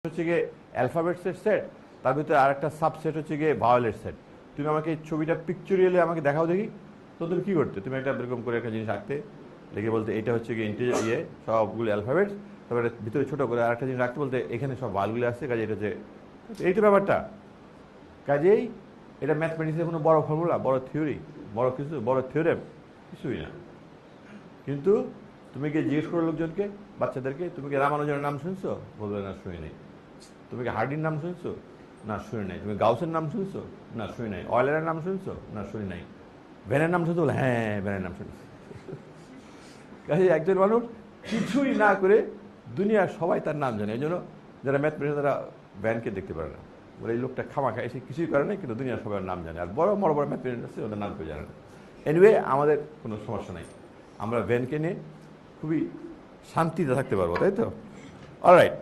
হচ্ছে গিয়ে অ্যালফাবেটসের সেট, তার ভিতরে আরেকটা সাবসেট হচ্ছে গিয়ে ভাওয়েলের সেট। তুমি আমাকে এই ছবিটা পিকচুরিয়ালি আমাকে দেখাও দেখি, তো তুমি কী করতে? তুমি একটা এরকম করে একটা জিনিস আঁকতে, লিখে বলতে এটা হচ্ছে গিয়ে ইন্টিজার সবগুলো অ্যালফাবেটস, তারপরে ভিতরে ছোটো করে আরেকটা জিনিস রাখতে বলতে এখানে সব ভালগুলো আসছে, কাজে এটা যে এইটা ব্যাপারটা। কাজেই এটা ম্যাথমেটিক্সের কোনো বড় ফর্মুলা, বড় থিওরি, বড় কিছু বড় থিওরেম কিছুই না। কিন্তু তুমি কি জিজ্ঞেস করো লোকজনকে, বাচ্চাদেরকে, তুমি কি রামানুজনের নাম শুনছো? বলবে না, শুনি নাই। তুমি কি হার্ডির নাম শুনছো? না, শুনি নাই। তুমি গাউসের নাম শুনছো? না, শুনি নাই। অয়েলারের নাম শুনছো? না, শুনি নাই। ভ্যানের নাম শুনছো? বলে হ্যাঁ, ভ্যানের নাম শুনছি। কাজে একজন মানুষ কিছুই না করে দুনিয়ার সবাই তার নাম জানে। এই জন্য যারা ম্যাথমেটিক্স তারা ভ্যানকে দেখতে পারে না, বলে এই লোকটা খামাখা এসে কিছুই করে না, কিন্তু দুনিয়ার সবার নাম জানে। আর বড় বড় বড় ম্যাথমেটিক্স আছে, ওদের নাম কেউ জানে না। এনিওয়ে, আমাদের কোনো সমস্যা নাই, আমরা ভ্যানকে নিয়ে খুবই শান্তিতে থাকতে পারবো, তাই তো? অলরাইট।